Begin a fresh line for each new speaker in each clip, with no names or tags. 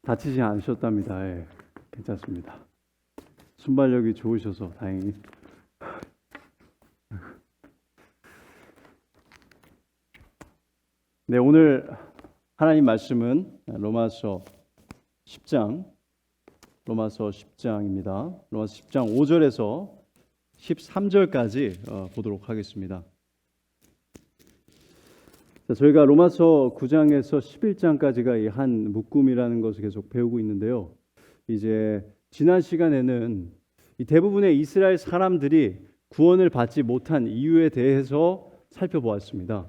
다치지 않으셨답니다. 예, 괜찮습니다. 순발력이 좋으셔서 다행히. 네, 오늘 하나님 말씀은 로마서 10장입니다. 로마서 10장 5절에서 13절까지 보도록 하겠습니다. 자, 저희가 로마서 9장에서 11장까지가 이 한 묶음이라는 것을 계속 배우고 있는데요. 이제 지난 시간에는 이 대부분의 이스라엘 사람들이 구원을 받지 못한 이유에 대해서 살펴보았습니다.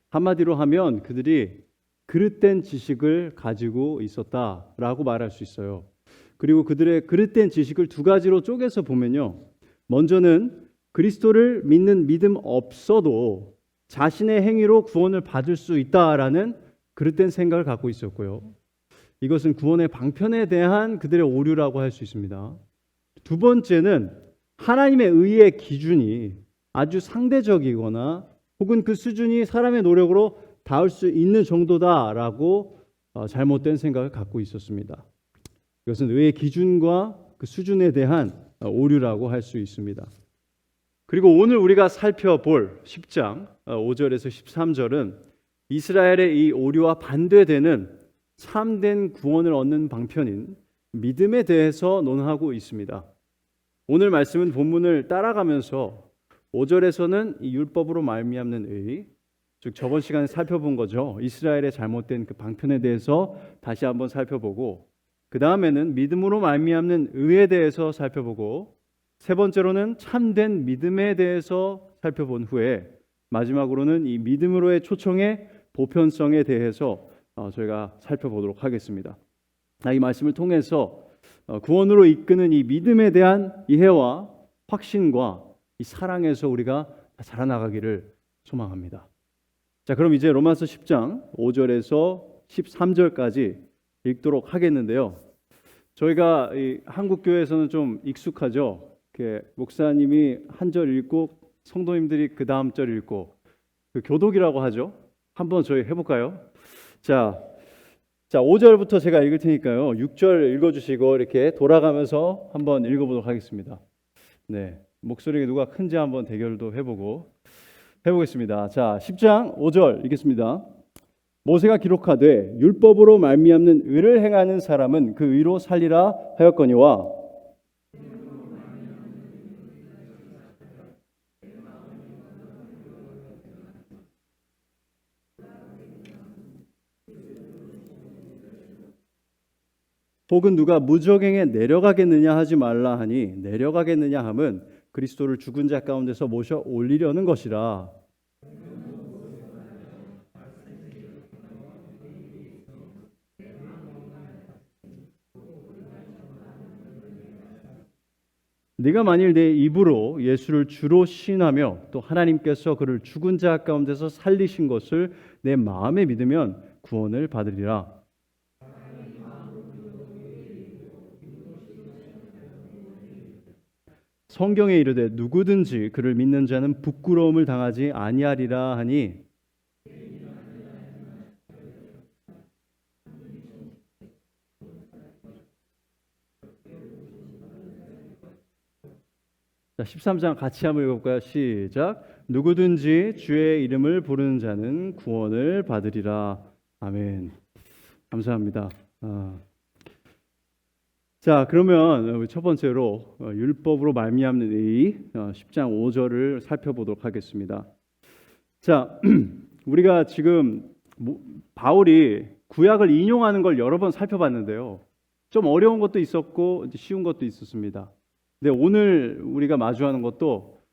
한마디로 하면 그들이 그릇된 지식을 가지고 있었다라고 말할 수 있어요. 그리고 그들의 그릇된 지식을 두 가지로 쪼개서 보면요. 먼저는 그리스도를 믿는 믿음 없어도 자신의 행위로 구원을 받을 수 있다라는 그릇된 생각을 갖고 있었고요. 이것은 구원의 방편에 대한 그들의 오류라고 할 수 있습니다. 두 번째는 하나님의 의의 기준이 아주 상대적이거나 혹은 그 수준이 사람의 노력으로 닿을 수 있는 정도다라고 잘못된 생각을 갖고 있었습니다. 이것은 의의 기준과 그 수준에 대한 오류라고 할 수 있습니다. 그리고 오늘 우리가 살펴볼 10장 5절에서 13절은 이스라엘의 이 오류와 반대되는 참된 구원을 얻는 방편인 믿음에 대해서 논하고 있습니다. 오늘 말씀은 본문을 따라가면서 5절에서는 이 율법으로 말미암는 의, 즉 저번 시간에 살펴본 거죠. 이스라엘의 잘못된 그 방편에 대해서 다시 한번 살펴보고, 그 다음에는 믿음으로 말미암는 의에 대해서 살펴보고, 세 번째로는 참된 믿음에 대해서 살펴본 후에 마지막으로는 이 믿음으로의 초청의 보편성에 대해서 저희가 살펴보도록 하겠습니다. 이 말씀을 통해서 구원으로 이끄는 이 믿음에 대한 이해와 확신과 이 사랑에서 우리가 자라나가기를 소망합니다. 자, 그럼 이제 로마서 10장 5절에서 13절까지 읽도록 하겠는데요. 저희가 이 한국 교회에서는 좀 익숙하죠. 이렇게 목사님이 한 절 읽고 성도님들이 그 다음 절 읽고 그 교독이라고 하죠. 한번 저희 해볼까요? 자 5절부터 제가 읽을 테니까요. 6절 읽어주시고 이렇게 돌아가면서 한번 읽어보도록 하겠습니다. 네, 목소리가 누가 큰지 한번 대결도 해보겠습니다. 자, 10장 5절 읽겠습니다. 모세가 기록하되 율법으로 말미암는 의를 행하는 사람은 그 의로 살리라 하였거니와 혹은 누가 무적행에 내려가겠느냐 하지 말라 하니 내려가겠느냐 함은 그리스도를 죽은 자 가운데서 모셔 올리려는 것이라. 네가 만일 내 입으로 예수를 주로 시인하며 또 하나님께서 그를 죽은 자 가운데서 살리신 것을 내 마음에 믿으면 구원을 받으리라. 성경에 이르되 누구든지 그를 믿는 자는 부끄러움을 당하지 아니하리라 하니 자, 13장 같이 한번 읽어볼까요? 시작. 누구든지 주의 이름을 부르는 자는 구원을 받으리라. 아멘. 감사합니다. 자, 그러면 첫 번째로 율법으로 말미암는 의 10장 5절을 살펴보도록 하겠습니다. 자, 우리가 지금 바울이 구약을 인용하는 걸 여러 번 살펴봤는데요. 좀 어려운 것도 있었고 쉬운 것도 있었습니다. 근데 오늘 우리가 마주하는 것도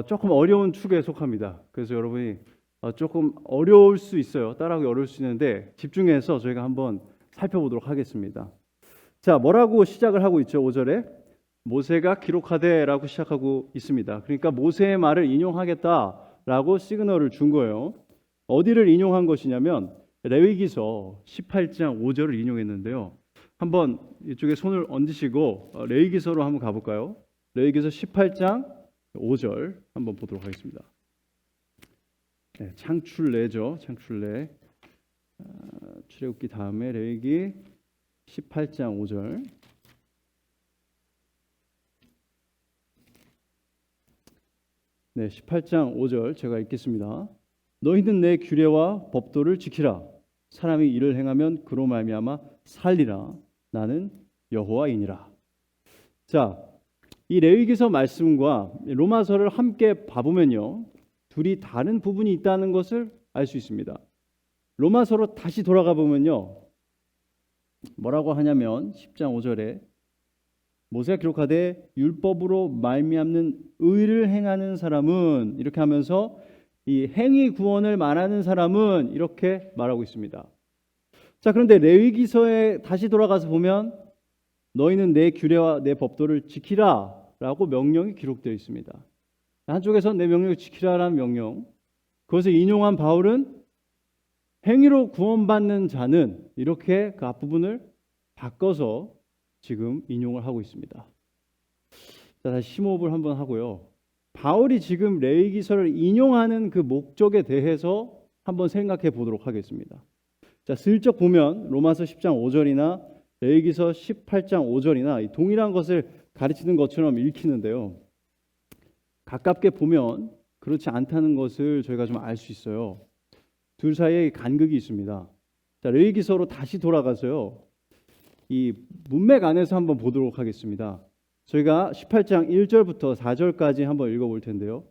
조금 어려운 축에 속합니다. 그래서 여러분이 조금 어려울 수 있어요. 따라하기 어려울 수 있는데 집중해서 저희가 한번 살펴보도록 하겠습니다. 자, 뭐라고 시작을 하고 있죠? 5절에 모세가 기록하되라고 시작하고 있습니다. 그러니까 모세의 말을 인용하겠다라고 시그널을 준 거예요. 어디를 인용한 것이냐면 레위기서 18장 5절을 인용했는데요. 한번 이쪽에 손을 얹으시고 레위기서로 한번 가볼까요? 레위기서 18장 5절 한번 보도록 하겠습니다. 네, 창출내죠. 창출내. 출애굽기 다음에 레위기 18장 5절. 네, 18장 5절 제가 읽겠습니다. 너희는 내 규례와 법도를 지키라. 사람이 이를 행하면 그로 말미암아 살리라. 나는 여호와이니라. 자, 이 레위기서 말씀과 로마서를 함께 봐보면요, 둘이 다른 부분이 있다는 것을 알 수 있습니다. 로마서로 다시 돌아가 보면요, 뭐라고 하냐면 10장 5절에 모세가 기록하되 율법으로 말미암는 의를 행하는 사람은, 이렇게 하면서 이 행위 구원을 말하는 사람은 이렇게 말하고 있습니다. 자, 그런데 레위기서에 다시 돌아가서 보면 너희는 내 규례와 내 법도를 지키라 라고 명령이 기록되어 있습니다. 한쪽에서 내 명령을 지키라라는 명령, 그것을 인용한 바울은 행위로 구원받는 자는, 이렇게 그 앞부분을 바꿔서 지금 인용을 하고 있습니다. 자, 다시 심호흡을 한번 하고요, 바울이 지금 레위기서를 인용하는 그 목적에 대해서 한번 생각해 보도록 하겠습니다. 자, 슬쩍 보면 로마서 10장 5절이나 레위기서 18장 5절이나 이 동일한 것을 가르치는 것처럼 읽히는데요, 가깝게 보면 그렇지 않다는 것을 저희가 좀 알 수 있어요. 둘 사이에 간극이 있습니다. 자, 레위기서로 다시 돌아가서요, 이 문맥 안에서 한번 보도록 하겠습니다. 저희가 18장 1절부터 4절까지 한번 읽어볼 텐데요,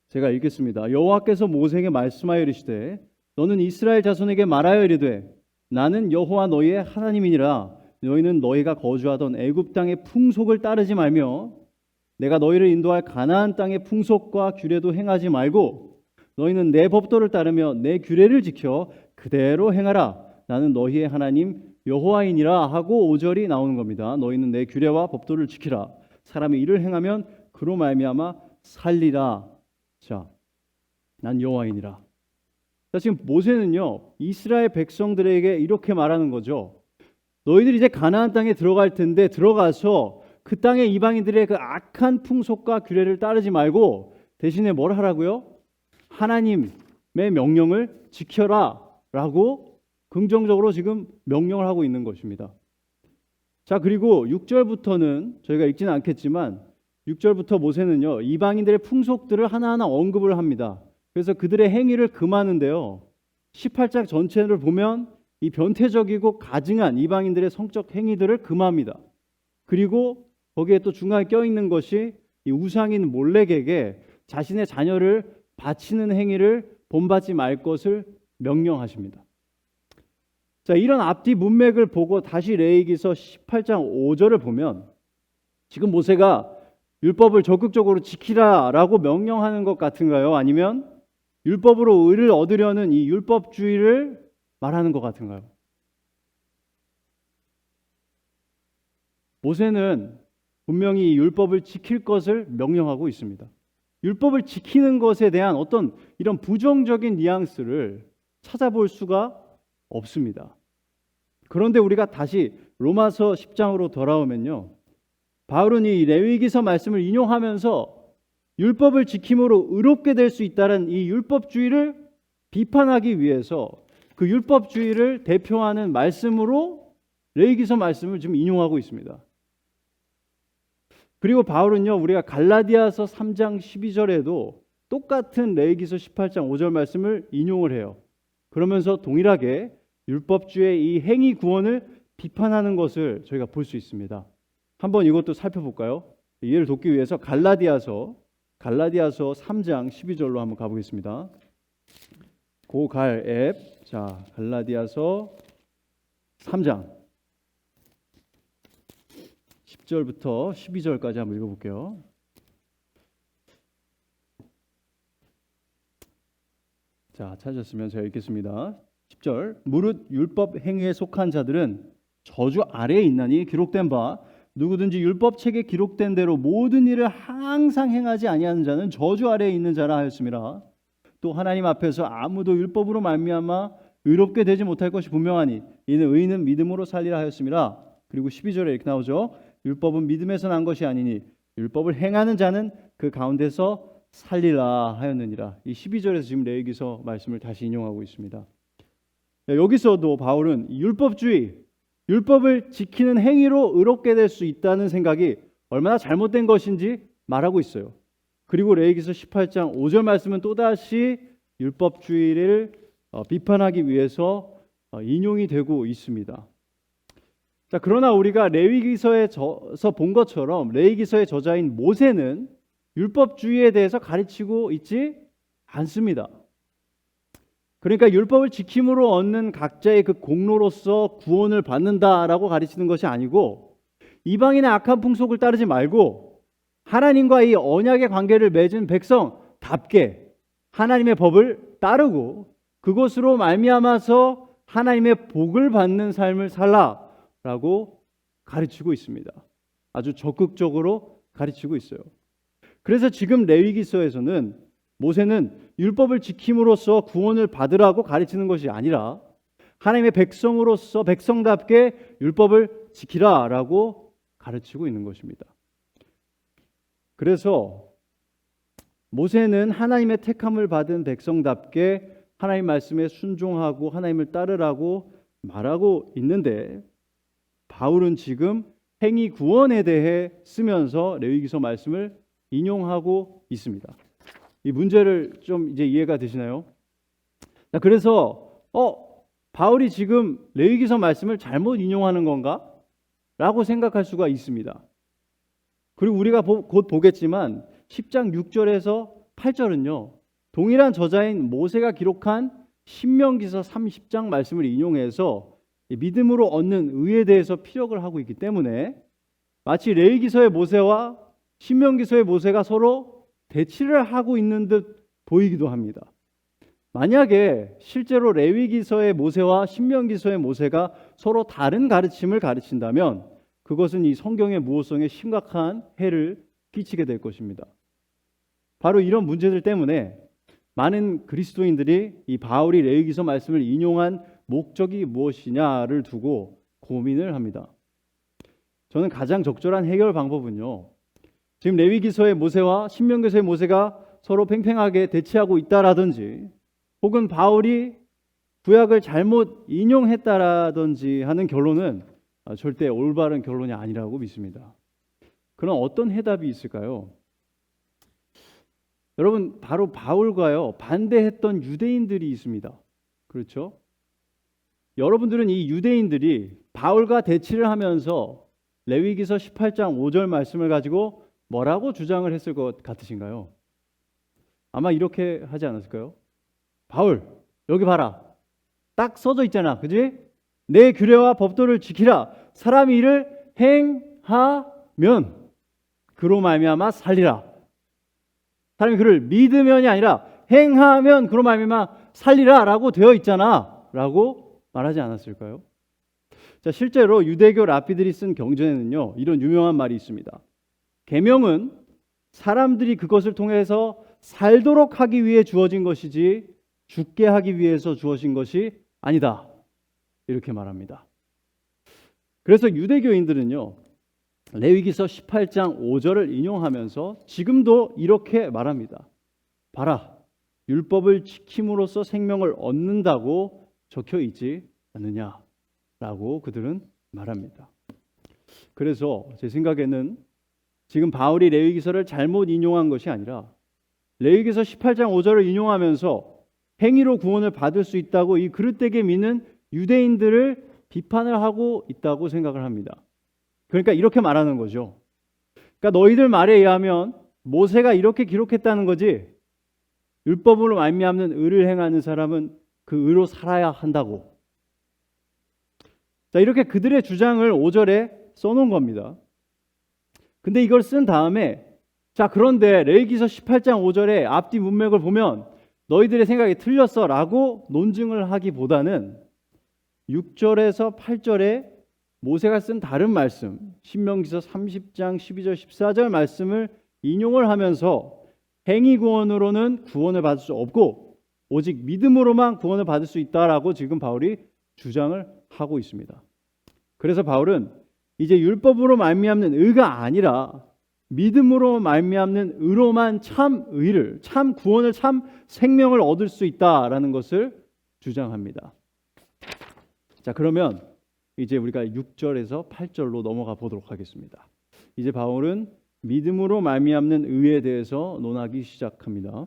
제가 읽겠습니다. 여호와께서 모세에게 말씀하여 이르시되 너는 이스라엘 자손에게 말하여 이르되 나는 여호와 너희의 하나님이니라. 너희는 너희가 거주하던 애굽 땅의 풍속을 따르지 말며 내가 너희를 인도할 가나안 땅의 풍속과 규례도 행하지 말고 너희는 내 법도를 따르며 내 규례를 지켜 그대로 행하라. 나는 너희의 하나님 여호와이니라 하고 5절이 나오는 겁니다. 너희는 내 규례와 법도를 지키라. 사람이 이를 행하면 그로 말미암아 살리라. 자, 난 여호와이니라. 자, 지금 모세는요, 이스라엘 백성들에게 이렇게 말하는 거죠. 너희들이 이제 가나안 땅에 들어갈 텐데 들어가서 그 땅의 이방인들의 그 악한 풍속과 규례를 따르지 말고 대신에 뭘 하라고요? 하나님의 명령을 지켜라 라고 긍정적으로 지금 명령을 하고 있는 것입니다. 자, 그리고 6절부터는 저희가 읽지는 않겠지만 6절부터 모세는요, 이방인들의 풍속들을 하나하나 언급을 합니다. 그래서 그들의 행위를 금하는데요, 18장 전체를 보면 이 변태적이고 가증한 이방인들의 성적 행위들을 금합니다. 그리고 거기에 또 중간에 껴있는 것이 이 우상인 몰렉에게 자신의 자녀를 바치는 행위를 본받지 말 것을 명령하십니다. 자, 이런 앞뒤 문맥을 보고 다시 레위기서 18장 5절을 보면 지금 모세가 율법을 적극적으로 지키라라고 명령하는 것 같은가요? 아니면 율법으로 의를 얻으려는 이 율법주의를 말하는 것 같은가요? 모세는 분명히 이 율법을 지킬 것을 명령하고 있습니다. 율법을 지키는 것에 대한 어떤 이런 부정적인 뉘앙스를 찾아볼 수가 없습니다. 그런데 우리가 다시 로마서 10장으로 돌아오면요, 바울은 이 레위기서 말씀을 인용하면서 율법을 지킴으로 의롭게 될 수 있다는 이 율법주의를 비판하기 위해서 그 율법주의를 대표하는 말씀으로 레위기서 말씀을 지금 인용하고 있습니다. 그리고 바울은요, 우리가 갈라디아서 3장 12절에도 똑같은 레위기서 18장 5절 말씀을 인용을 해요. 그러면서 동일하게 율법주의 이 행위 구원을 비판하는 것을 저희가 볼 수 있습니다. 한번 이것도 살펴볼까요? 이해를 돕기 위해서 갈라디아서 3장 12절로 한번 가보겠습니다. 고갈 앱. 자, 갈라디아서 3장 10절부터 12절까지 한번 읽어볼게요. 자, 찾으셨으면 제가 읽겠습니다. 10절. 무릇 율법 행위에 속한 자들은 저주 아래에 있나니 기록된 바 누구든지 율법책에 기록된 대로 모든 일을 항상 행하지 아니하는 자는 저주 아래에 있는 자라 하였음이라. 또 하나님 앞에서 아무도 율법으로 말미암아 의롭게 되지 못할 것이 분명하니 이는 의인은 믿음으로 살리라 하였음이라. 그리고 12절에 이렇게 나오죠. 율법은 믿음에서 난 것이 아니니 율법을 행하는 자는 그 가운데서 살리라 하였느니라. 이 12절에서 지금 레위기서 말씀을 다시 인용하고 있습니다. 여기서도 바울은 율법주의, 율법을 지키는 행위로 의롭게 될 수 있다는 생각이 얼마나 잘못된 것인지 말하고 있어요. 그리고 레위기서 18장 5절 말씀은 또다시 율법주의를 비판하기 위해서 인용이 되고 있습니다. 자, 그러나 우리가 레위기서에서 본 것처럼 레위기서의 저자인 모세는 율법주의에 대해서 가르치고 있지 않습니다. 그러니까 율법을 지킴으로 얻는 각자의 그 공로로서 구원을 받는다라고 가르치는 것이 아니고 이방인의 악한 풍속을 따르지 말고 하나님과 이 언약의 관계를 맺은 백성답게 하나님의 법을 따르고 그것으로 말미암아서 하나님의 복을 받는 삶을 살라라고 가르치고 있습니다. 아주 적극적으로 가르치고 있어요. 그래서 지금 레위기서에서는 모세는 율법을 지킴으로써 구원을 받으라고 가르치는 것이 아니라 하나님의 백성으로서 백성답게 율법을 지키라라고 가르치고 있는 것입니다. 그래서 모세는 하나님의 택함을 받은 백성답게 하나님 말씀에 순종하고 하나님을 따르라고 말하고 있는데 바울은 지금 행위 구원에 대해 쓰면서 레위기서 말씀을 인용하고 있습니다. 이 문제를 좀 이제 이해가 되시나요? 자, 그래서 바울이 지금 레위기서 말씀을 잘못 인용하는 건가? 라고 생각할 수가 있습니다. 그리고 우리가 곧 보겠지만 10장 6절에서 8절은요. 동일한 저자인 모세가 기록한 신명기서 30장 말씀을 인용해서 믿음으로 얻는 의에 대해서 피력을 하고 있기 때문에 마치 레위기서의 모세와 신명기서의 모세가 서로 대치를 하고 있는 듯 보이기도 합니다. 만약에 실제로 레위기서의 모세와 신명기서의 모세가 서로 다른 가르침을 가르친다면 그것은 이 성경의 무호성에 심각한 해를 끼치게 될 것입니다. 바로 이런 문제들 때문에 많은 그리스도인들이 이 바울이 레위기서 말씀을 인용한 목적이 무엇이냐를 두고 고민을 합니다. 저는 가장 적절한 해결 방법은요. 지금 레위기서의 모세와 신명기서의 모세가 서로 팽팽하게 대치하고 있다라든지 혹은 바울이 구약을 잘못 인용했다라든지 하는 결론은 절대 올바른 결론이 아니라고 믿습니다. 그럼 어떤 해답이 있을까요? 여러분, 바로 바울과요 반대했던 유대인들이 있습니다. 그렇죠? 여러분들은 이 유대인들이 바울과 대치를 하면서 레위기서 18장 5절 말씀을 가지고 뭐라고 주장을 했을 것 같으신가요? 아마 이렇게 하지 않았을까요? 바울, 여기 봐라. 딱 써져 있잖아. 그지? 내 규례와 법도를 지키라. 사람이 이를 행하면 그로 말미암아 살리라. 사람이 그를 믿으면이 아니라 행하면 그로 말미암아 살리라라고 되어 있잖아라고 말하지 않았을까요? 자, 실제로 유대교 랍비들이 쓴 경전에는요 이런 유명한 말이 있습니다. 계명은 사람들이 그것을 통해서 살도록 하기 위해 주어진 것이지 죽게 하기 위해서 주어진 것이 아니다. 이렇게 말합니다. 그래서 유대교인들은요 레위기서 18장 5절을 인용하면서 지금도 이렇게 말합니다. 봐라, 율법을 지킴으로써 생명을 얻는다고 적혀 있지 않느냐라고 그들은 말합니다. 그래서 제 생각에는 지금 바울이 레위기서를 잘못 인용한 것이 아니라 레위기서 18장 5절을 인용하면서 행위로 구원을 받을 수 있다고 이 그릇되게 믿는 유대인들을 비판을 하고 있다고 생각을 합니다. 그러니까 이렇게 말하는 거죠. 그러니까 너희들 말에 의하면 모세가 이렇게 기록했다는 거지 율법으로 말미암는 의를 행하는 사람은 그 의로 살아야 한다고. 자, 이렇게 그들의 주장을 5절에 써놓은 겁니다. 근데 이걸 쓴 다음에 자, 그런데 레위기서 18장 5절의 앞뒤 문맥을 보면 너희들의 생각이 틀렸어 라고 논증을 하기보다는 6절에서 8절에 모세가 쓴 다른 말씀 신명기서 30장 12절 14절 말씀을 인용을 하면서 행위 구원으로는 구원을 받을 수 없고 오직 믿음으로만 구원을 받을 수 있다라고 지금 바울이 주장을 하고 있습니다. 그래서 바울은 이제 율법으로 말미암는 의가 아니라 믿음으로 말미암는 의로만 참 의를, 참 구원을, 참 생명을 얻을 수 있다라는 것을 주장합니다. 자, 그러면 이제 우리가 6절에서 8절로 넘어가 보도록 하겠습니다. 이제 바울은 믿음으로 말미암는 의에 대해서 논하기 시작합니다.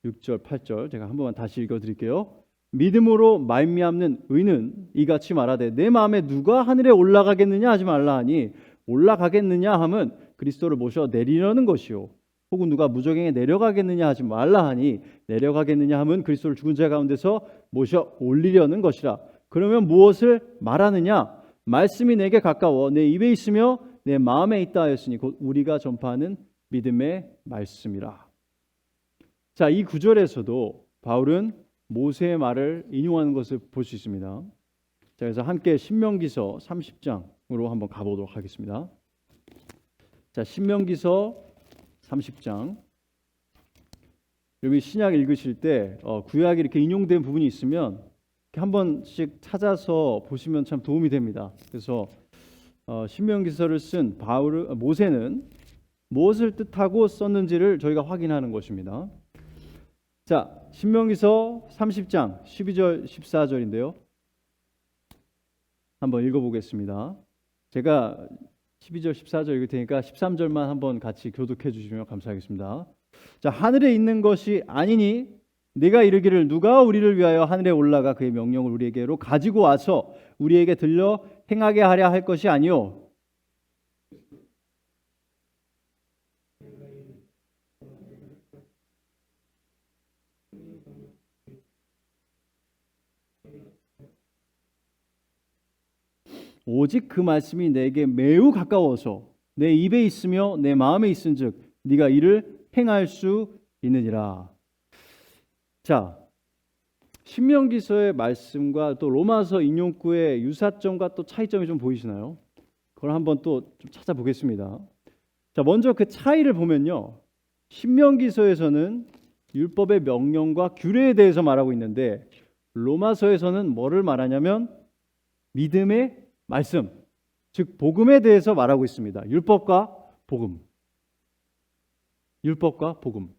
6절, 8절 제가 한 번만 다시 읽어드릴게요. 믿음으로 말미암는 의는 이같이 말하되 내 마음에 누가 하늘에 올라가겠느냐 하지 말라 하니 올라가겠느냐 함은 그리스도를 모셔 내리려는 것이요 혹은 누가 무저갱에 내려가겠느냐 하지 말라 하니 내려가겠느냐 함은 그리스도를 죽은 자 가운데서 모셔 올리려는 것이라. 그러면 무엇을 말하느냐? 말씀이 내게 가까워 내 입에 있으며 내 마음에 있다 하였으니 곧 우리가 전파하는 믿음의 말씀이라. 자, 이 구절에서도 바울은 모세의 말을 인용하는 것을 볼 수 있습니다. 자, 그래서 함께 신명기서 30장으로 한번 가보도록 하겠습니다. 자, 신명기서 30장. 여기 신약 읽으실 때 구약에 이렇게 인용된 부분이 있으면 이렇게 한 번씩 찾아서 보시면 참 도움이 됩니다. 그래서 신명기서를 쓴 모세는 무엇을 뜻하고 썼는지를 저희가 확인하는 것입니다. 자, 신명기서 30장 12절 14절인데요. 한번 읽어보겠습니다. 제가 12절 14절 읽을 테니까 13절만 한번 같이 교독해 주시면 감사하겠습니다. 자, 하늘에 있는 것이 아니니 네가 이르기를 누가 우리를 위하여 하늘에 올라가 그의 명령을 우리에게로 가지고 와서 우리에게 들려 행하게 하려 할 것이 아니요 오직 그 말씀이 내게 매우 가까워서 내 입에 있으며 내 마음에 있은즉 네가 이를 행할 수 있느니라. 자, 신명기서의 말씀과 또 로마서 인용구의 유사점과 또 차이점이 좀 보이시나요? 그걸 한번 또 좀 찾아보겠습니다. 자, 먼저 그 차이를 보면요, 신명기서에서는 율법의 명령과 규례에 대해서 말하고 있는데 로마서에서는 뭐를 말하냐면 믿음의 말씀, 즉 복음에 대해서 말하고 있습니다. 율법과 복음. 율법과 복음.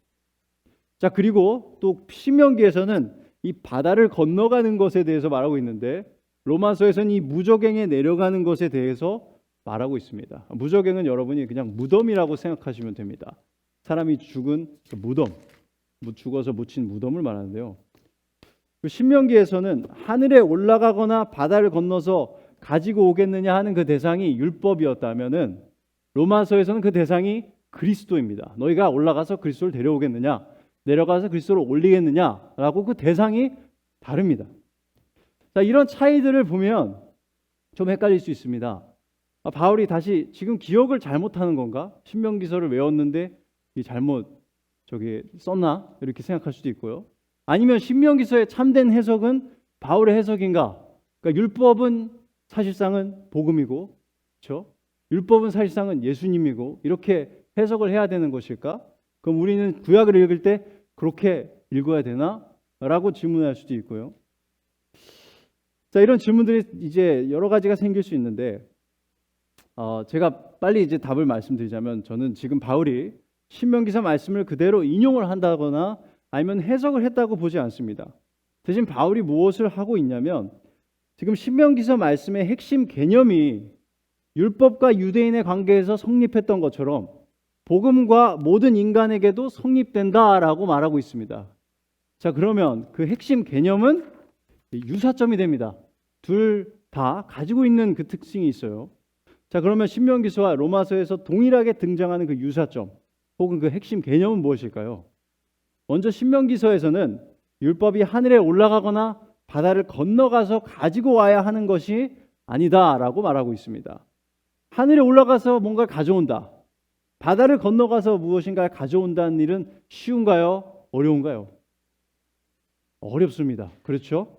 자, 그리고 또 신명기에서는 이 바다를 건너가는 것에 대해서 말하고 있는데 로마서에서는 이 무저갱에 내려가는 것에 대해서 말하고 있습니다. 무저갱은 여러분이 그냥 무덤이라고 생각하시면 됩니다. 사람이 죽은 무덤, 죽어서 묻힌 무덤을 말하는데요. 신명기에서는 하늘에 올라가거나 바다를 건너서 가지고 오겠느냐 하는 그 대상이 율법이었다면은 로마서에서는 그 대상이 그리스도입니다. 너희가 올라가서 그리스도를 데려오겠느냐, 내려가서 그리스도를 올리겠느냐라고 그 대상이 다릅니다. 자, 이런 차이들을 보면 좀 헷갈릴 수 있습니다. 바울이 다시 지금 기억을 잘못하는 건가? 신명기서를 외웠는데 잘못 썼나? 이렇게 생각할 수도 있고요. 아니면 신명기서의 참된 해석은 바울의 해석인가? 그러니까 율법은 사실상은 복음이고, 그렇죠? 율법은 사실상은 예수님이고 이렇게 해석을 해야 되는 것일까? 그럼 우리는 구약을 읽을 때 그렇게 읽어야 되나? 라고 질문할 수도 있고요. 자, 이런 질문들이 이제 여러 가지가 생길 수 있는데 제가 빨리 이제 답을 말씀드리자면 저는 지금 바울이 신명기서 말씀을 그대로 인용을 한다거나 아니면 해석을 했다고 보지 않습니다. 대신 바울이 무엇을 하고 있냐면 지금 신명기서 말씀의 핵심 개념이 율법과 유대인의 관계에서 성립했던 것처럼 복음과 모든 인간에게도 성립된다라고 말하고 있습니다. 자, 그러면 그 핵심 개념은 유사점이 됩니다. 둘 다 가지고 있는 그 특징이 있어요. 자, 그러면 신명기서와 로마서에서 동일하게 등장하는 그 유사점 혹은 그 핵심 개념은 무엇일까요? 먼저 신명기서에서는 율법이 하늘에 올라가거나 바다를 건너가서 가지고 와야 하는 것이 아니다라고 말하고 있습니다. 하늘에 올라가서 뭔가를 가져온다. 바다를 건너가서 무엇인가를 가져온다는 일은 쉬운가요? 어려운가요? 어렵습니다. 그렇죠?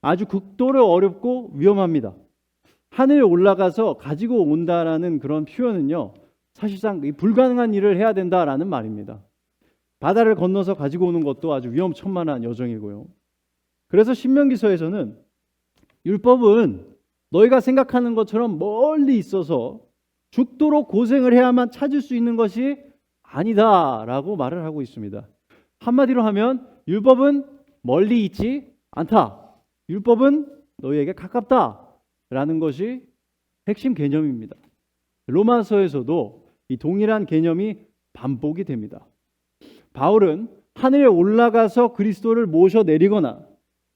아주 극도로 어렵고 위험합니다. 하늘에 올라가서 가지고 온다라는 그런 표현은요, 사실상 불가능한 일을 해야 된다라는 말입니다. 바다를 건너서 가지고 오는 것도 아주 위험천만한 여정이고요. 그래서 신명기서에서는 율법은 너희가 생각하는 것처럼 멀리 있어서 죽도록 고생을 해야만 찾을 수 있는 것이 아니다라고 말을 하고 있습니다. 한마디로 하면 율법은 멀리 있지 않다. 율법은 너희에게 가깝다 라는 것이 핵심 개념입니다. 로마서에서도 이 동일한 개념이 반복이 됩니다. 바울은 하늘에 올라가서 그리스도를 모셔 내리거나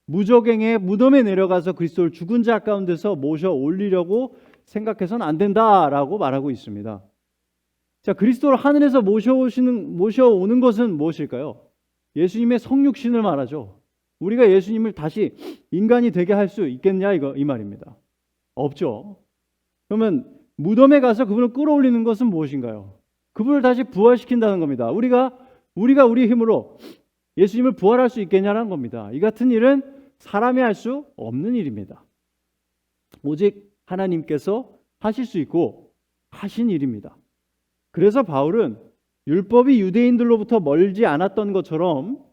무저갱의 무덤에 내려가서 그리스도를 죽은 자 가운데서 모셔 올리려고 생각해서는 안 된다라고 말하고 있습니다. 자, 그리스도를 하늘에서 모셔오는 것은 무엇일까요? 예수님의 성육신을 말하죠. 우리가 예수님을 다시 인간이 되게 할 수 있겠냐 이 말입니다. 없죠. 그러면 무덤에 가서 그분을 끌어올리는 것은 무엇인가요? 그분을 다시 부활시킨다는 겁니다. 우리가 우리 힘으로 예수님을 부활할 수 있겠냐는 겁니다. 이 같은 일은 사람이 할 수 없는 일입니다. 오직 하나님께서 하실 수 있고 하신 일입니다. 그래서 바울은 율법이 유대인들로부터 멀지 않았던 것처럼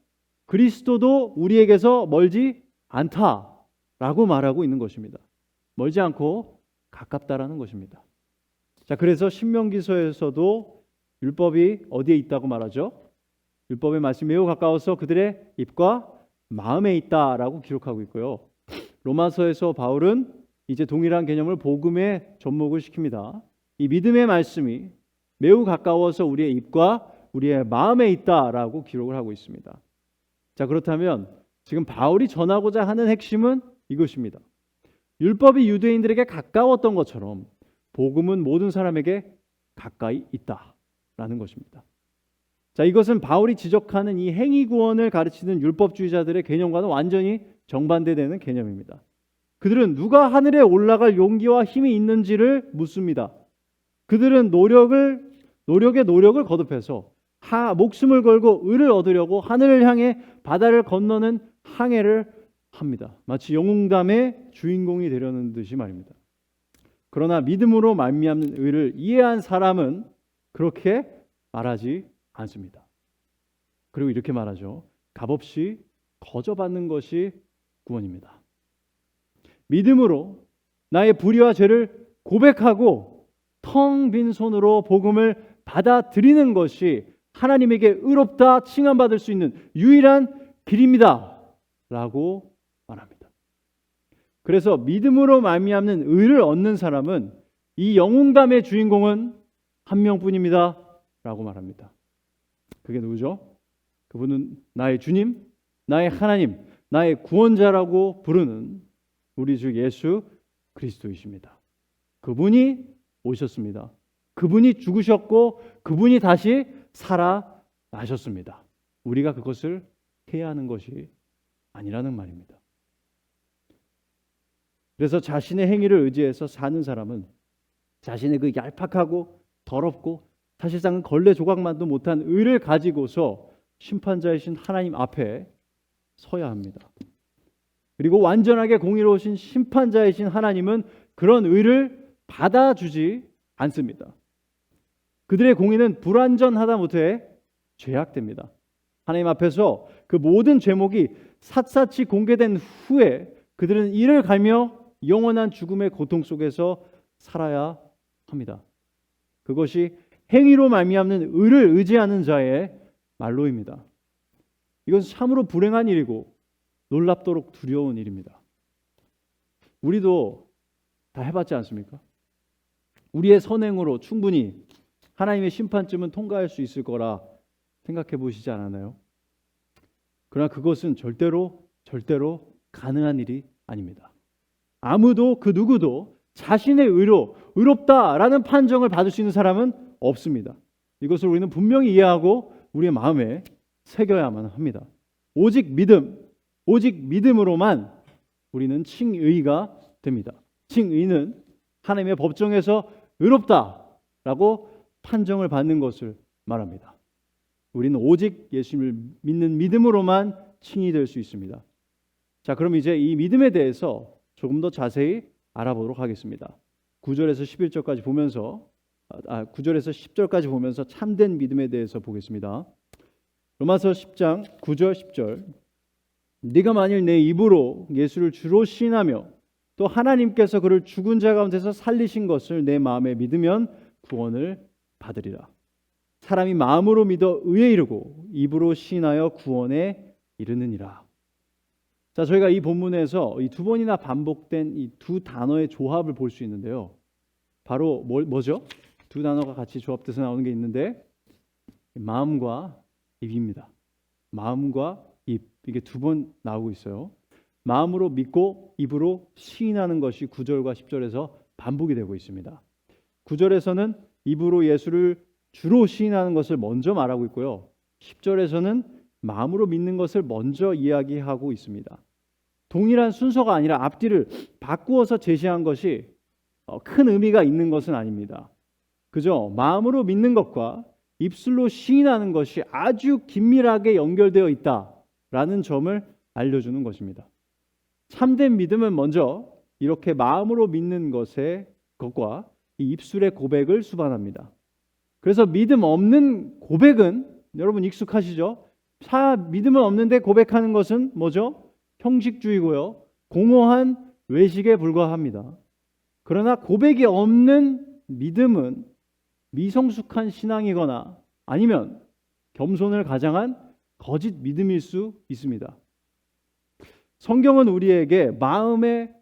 그리스도도 우리에게서 멀지 않다라고 말하고 있는 것입니다. 멀지 않고 가깝다라는 것입니다. 자, 그래서 신명기서에서도 율법이 어디에 있다고 말하죠? 율법의 말씀이 매우 가까워서 그들의 입과 마음에 있다라고 기록하고 있고요. 로마서에서 바울은 이제 동일한 개념을 복음에 접목을 시킵니다. 이 믿음의 말씀이 매우 가까워서 우리의 입과 우리의 마음에 있다라고 기록을 하고 있습니다. 자, 그렇다면 지금 바울이 전하고자 하는 핵심은 이것입니다. 율법이 유대인들에게 가까웠던 것처럼 복음은 모든 사람에게 가까이 있다라는 것입니다. 자, 이것은 바울이 지적하는 이 행위 구원을 가르치는 율법주의자들의 개념과는 완전히 정반대되는 개념입니다. 그들은 누가 하늘에 올라갈 용기와 힘이 있는지를 묻습니다. 그들은 노력에 노력을 거듭해서 목숨을 걸고 의를 얻으려고 하늘을 향해 바다를 건너는 항해를 합니다. 마치 영웅담의 주인공이 되려는 듯이 말입니다. 그러나 믿음으로 말미암는 의를 이해한 사람은 그렇게 말하지 않습니다. 그리고 이렇게 말하죠. 값없이 거저받는 것이 구원입니다. 믿음으로 나의 불의와 죄를 고백하고 텅 빈 손으로 복음을 받아들이는 것이 하나님에게 의롭다 칭함받을 수 있는 유일한 길입니다 라고 말합니다. 그래서 믿음으로 말미암는 의를 얻는 사람은 이 영웅담의 주인공은 한 명뿐입니다 라고 말합니다. 그게 누구죠? 그분은 나의 주님, 나의 하나님, 나의 구원자라고 부르는 우리 주 예수 그리스도이십니다. 그분이 오셨습니다. 그분이 죽으셨고 그분이 다시 살아나셨습니다. 우리가 그것을 해야 하는 것이 아니라는 말입니다. 그래서 자신의 행위를 의지해서 사는 사람은 자신의 그 얄팍하고 더럽고 사실상은 걸레 조각만도 못한 의를 가지고서 심판자이신 하나님 앞에 서야 합니다. 그리고 완전하게 공의로우신 심판자이신 하나님은 그런 의를 받아주지 않습니다. 그들의 공의는 불완전하다 못해 죄악됩니다. 하나님 앞에서 그 모든 죄목이 샅샅이 공개된 후에 그들은 이를 갈며 영원한 죽음의 고통 속에서 살아야 합니다. 그것이 행위로 말미암는 의를 의지하는 자의 말로입니다. 이것은 참으로 불행한 일이고 놀랍도록 두려운 일입니다. 우리도 다 해봤지 않습니까? 우리의 선행으로 충분히 하나님의 심판쯤은 통과할 수 있을 거라 생각해 보시지 않았나요? 그러나 그것은 절대로 가능한 일이 아닙니다. 아무도 그 누구도 자신의 의로 의롭다라는 판정을 받을 수 있는 사람은 없습니다. 이것을 우리는 분명히 이해하고 우리의 마음에 새겨야만 합니다. 오직 믿음으로만 우리는 칭의가 됩니다. 칭의는 하나님의 법정에서 의롭다라고 판정을 받는 것을 말합니다. 우리는 오직 예수님을 믿는 믿음으로만 칭이 될 수 있습니다. 자, 그럼 이제 이 믿음에 대해서 조금 더 자세히 알아보도록 하겠습니다. 9절에서 11절까지 보면서 9절에서 10절까지 보면서 참된 믿음에 대해서 보겠습니다. 로마서 10장 9절 10절. 네가 만일 내 입으로 예수를 주로 시인하며 또 하나님께서 그를 죽은 자 가운데서 살리신 것을 내 마음에 믿으면 구원을 받으리라. 사람이 마음으로 믿어 의에 이르고 입으로 시인하여 구원에 이르느니라. 자, 저희가 이 본문에서 이 두 번이나 반복된 이 두 단어의 조합을 볼 수 있는데요. 바로 뭐죠? 두 단어가 같이 조합돼서 나오는 게 있는데 마음과 입입니다. 마음과 입, 이게 두 번 나오고 있어요. 마음으로 믿고 입으로 시인하는 것이 9절과 10절에서 반복이 되고 있습니다. 9절에서는 입으로 예수를 주로 시인하는 것을 먼저 말하고 있고요. 10절에서는 마음으로 믿는 것을 먼저 이야기하고 있습니다. 동일한 순서가 아니라 앞뒤를 바꾸어서 제시한 것이 큰 의미가 있는 것은 아닙니다. 그저 마음으로 믿는 것과 입술로 시인하는 것이 아주 긴밀하게 연결되어 있다라는 점을 알려주는 것입니다. 참된 믿음은 먼저 이렇게 마음으로 믿는 것과 이 입술의 고백을 수반합니다. 그래서 믿음 없는 고백은 여러분 익숙하시죠? 믿음은 없는데 고백하는 것은 뭐죠? 형식주의고요. 공허한 외식에 불과합니다. 그러나 고백이 없는 믿음은 미성숙한 신앙이거나 아니면 겸손을 가장한 거짓 믿음일 수 있습니다. 성경은 우리에게 마음의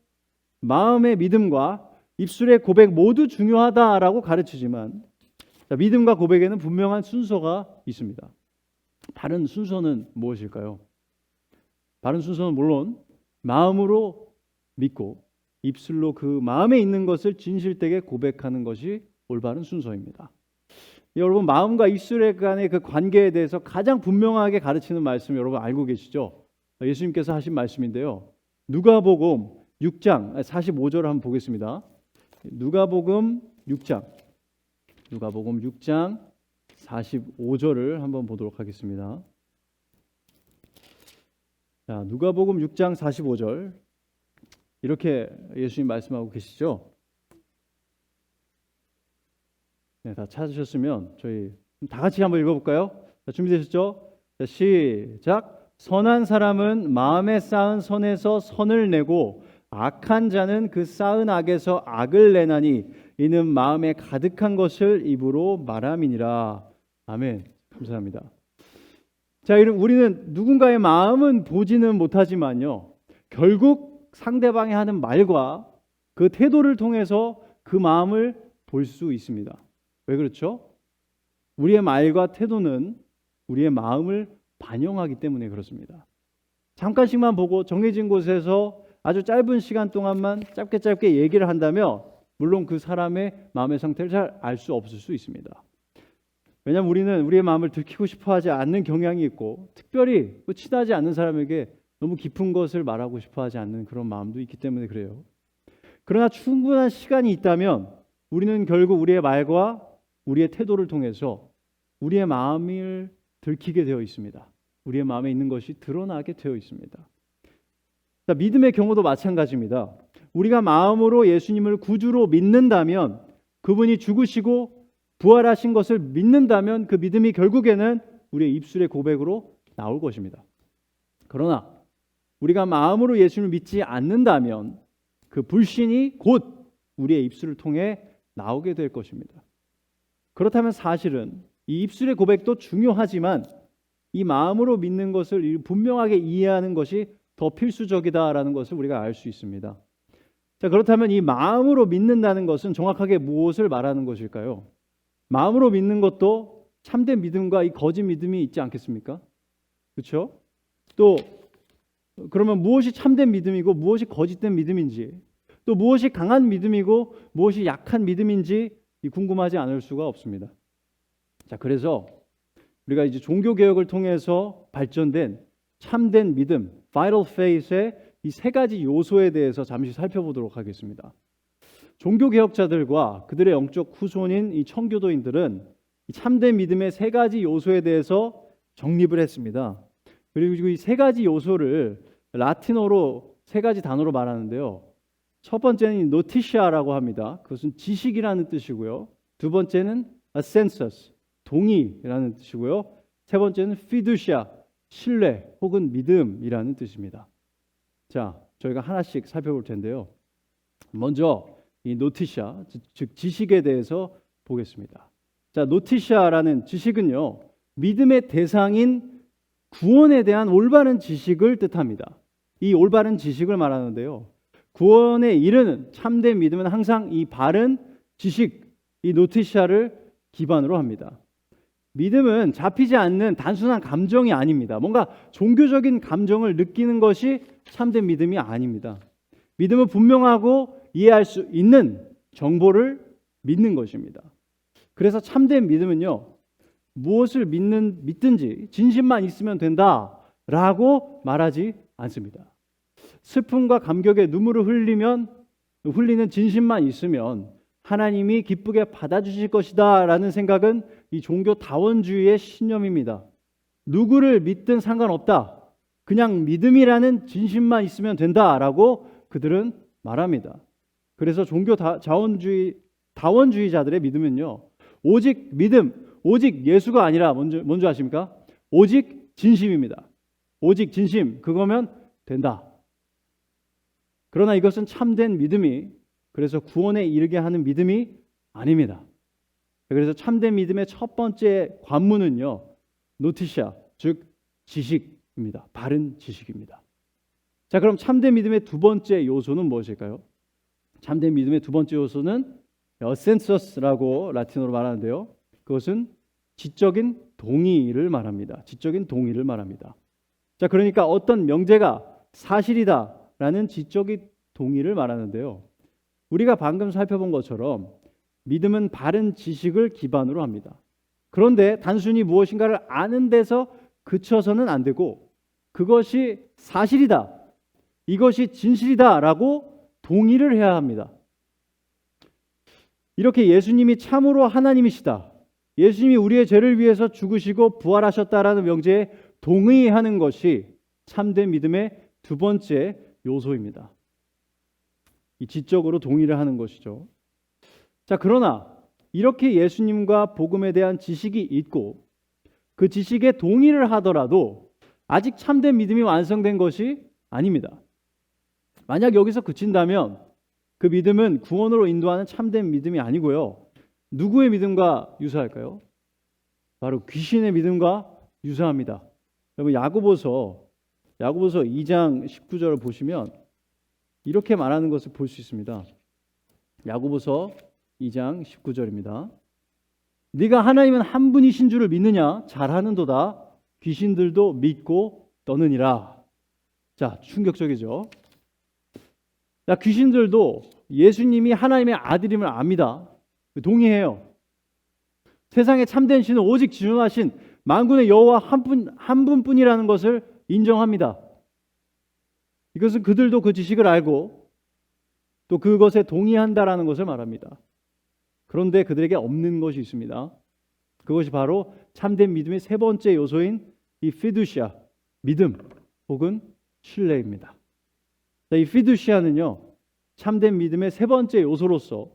믿음과 입술의 고백 모두 중요하다라고 가르치지만 믿음과 고백에는 분명한 순서가 있습니다. 바른 순서는 무엇일까요? 바른 순서는 물론 마음으로 믿고 입술로 그 마음에 있는 것을 진실되게 고백하는 것이 올바른 순서입니다. 여러분, 마음과 입술 간의 그 관계에 대해서 가장 분명하게 가르치는 말씀 여러분 알고 계시죠? 예수님께서 하신 말씀인데요. 누가복음 6장 45절을 한번 보겠습니다. 누가복음 6장 45절을 한번 보도록 하겠습니다. 자, 누가복음 6장 45절 이렇게 예수님 말씀하고 계시죠? 네, 다 찾으셨으면 저희 다 같이 한번 읽어볼까요? 자, 준비되셨죠? 자, 시작. 선한 사람은 마음에 쌓은 선에서 선을 내고 악한 자는 그 쌓은 악에서 악을 내나니 이는 마음에 가득한 것을 입으로 말함이니라. 아멘. 감사합니다. 자, 우리는 누군가의 마음은 보지는 못하지만요, 결국 상대방이 하는 말과 그 태도를 통해서 그 마음을 볼 수 있습니다. 왜 그렇죠? 우리의 말과 태도는 우리의 마음을 반영하기 때문에 그렇습니다. 잠깐씩만 보고 정해진 곳에서 아주 짧은 시간 동안만 짧게 얘기를 한다면 물론 그 사람의 마음의 상태를 잘 알 수 없을 수 있습니다. 왜냐하면 우리는 우리의 마음을 들키고 싶어하지 않는 경향이 있고 특별히 친하지 않는 사람에게 너무 깊은 것을 말하고 싶어하지 않는 그런 마음도 있기 때문에 그래요. 그러나 충분한 시간이 있다면 우리는 결국 우리의 말과 우리의 태도를 통해서 우리의 마음을 들키게 되어 있습니다. 우리의 마음에 있는 것이 드러나게 되어 있습니다. 자, 믿음의 경우도 마찬가지입니다. 우리가 마음으로 예수님을 구주로 믿는다면, 그분이 죽으시고 부활하신 것을 믿는다면 그 믿음이 결국에는 우리의 입술의 고백으로 나올 것입니다. 그러나 우리가 마음으로 예수님을 믿지 않는다면 그 불신이 곧 우리의 입술을 통해 나오게 될 것입니다. 그렇다면 사실은 이 입술의 고백도 중요하지만 이 마음으로 믿는 것을 분명하게 이해하는 것이 더 필수적이다라는 것을 우리가 알 수 있습니다. 자, 그렇다면 이 마음으로 믿는다는 것은 정확하게 무엇을 말하는 것일까요? 마음으로 믿는 것도 참된 믿음과 이 거짓 믿음이 있지 않겠습니까? 그렇죠? 또 그러면 무엇이 참된 믿음이고 무엇이 거짓된 믿음인지, 또 무엇이 강한 믿음이고 무엇이 약한 믿음인지 궁금하지 않을 수가 없습니다. 자, 그래서 우리가 이제 종교 개혁을 통해서 발전된 참된 믿음, vital faith의 이 세 가지 요소에 대해서 잠시 살펴보도록 하겠습니다. 종교 개혁자들과 그들의 영적 후손인 이 청교도인들은 이 참된 믿음의 세 가지 요소에 대해서 정립을 했습니다. 그리고 이 세 가지 요소를 라틴어로 세 가지 단어로 말하는데요. 첫 번째는 노티시아라고 합니다. 그것은 지식이라는 뜻이고요. 두 번째는 assensus, 동의라는 뜻이고요. 세 번째는 fiducia, 신뢰 혹은 믿음이라는 뜻입니다. 자, 저희가 하나씩 살펴볼 텐데요. 먼저 이 노티시아, 즉 지식에 대해서 보겠습니다. 자, 노티시아라는 지식은요, 믿음의 대상인 구원에 대한 올바른 지식을 뜻합니다. 이 올바른 지식을 말하는데요. 구원에 이르는 참된 믿음은 항상 이 바른 지식, 이 노티시아를 기반으로 합니다. 믿음은 잡히지 않는 단순한 감정이 아닙니다. 뭔가 종교적인 감정을 느끼는 것이 참된 믿음이 아닙니다. 믿음은 분명하고 이해할 수 있는 정보를 믿는 것입니다. 그래서 참된 믿음은요, 무엇을 믿든지 진심만 있으면 된다라고 말하지 않습니다. 슬픔과 감격에 눈물을 흘리는 진심만 있으면 하나님이 기쁘게 받아주실 것이다 라는 생각은 이 종교다원주의의 신념입니다. 누구를 믿든 상관없다. 그냥 믿음이라는 진심만 있으면 된다라고 그들은 말합니다. 그래서 다원주의자들의 믿음은요, 오직 믿음, 오직 예수가 아니라 뭔지 아십니까? 오직 진심입니다. 오직 진심, 그거면 된다. 그러나 이것은 참된 믿음이, 그래서 구원에 이르게 하는 믿음이 아닙니다. 그래서 참된 믿음의 첫 번째 관문은요, 노티시아, 즉 지식입니다. 바른 지식입니다. 자, 그럼 참된 믿음의 두 번째 요소는 무엇일까요? 참된 믿음의 두 번째 요소는 어센서스라고 라틴어로 말하는데요. 그것은 지적인 동의를 말합니다. 지적인 동의를 말합니다. 자, 그러니까 어떤 명제가 사실이다라는 지적인 동의를 말하는데요. 우리가 방금 살펴본 것처럼 믿음은 바른 지식을 기반으로 합니다. 그런데 단순히 무엇인가를 아는 데서 그쳐서는 안 되고 그것이 사실이다, 이것이 진실이다라고 동의를 해야 합니다. 이렇게 예수님이 참으로 하나님이시다, 예수님이 우리의 죄를 위해서 죽으시고 부활하셨다라는 명제에 동의하는 것이 참된 믿음의 두 번째 요소입니다. 이 지적으로 동의를 하는 것이죠. 자, 그러나 이렇게 예수님과 복음에 대한 지식이 있고 그 지식에 동의를 하더라도 아직 참된 믿음이 완성된 것이 아닙니다. 만약 여기서 그친다면 그 믿음은 구원으로 인도하는 참된 믿음이 아니고요. 누구의 믿음과 유사할까요? 바로 귀신의 믿음과 유사합니다. 여러분, 야고보서 2장 19절을 보시면 이렇게 말하는 것을 볼 수 있습니다. 야고보서 2장 19절입니다. 네가 하나님은 한 분이신 줄을 믿느냐? 잘하는도다. 귀신들도 믿고 떠느니라. 자, 충격적이죠. 자, 귀신들도 예수님이 하나님의 아들임을 압니다. 동의해요. 세상에 참된 신은 오직 지존하신 만군의 여호와 한 분뿐이라는 것을 인정합니다. 이것은 그들도 그 지식을 알고 또 그것에 동의한다라는 것을 말합니다. 그런데 그들에게 없는 것이 있습니다. 그것이 바로 참된 믿음의 세 번째 요소인 이 피두시아, 믿음 혹은 신뢰입니다. 이 피두시아는요, 참된 믿음의 세 번째 요소로서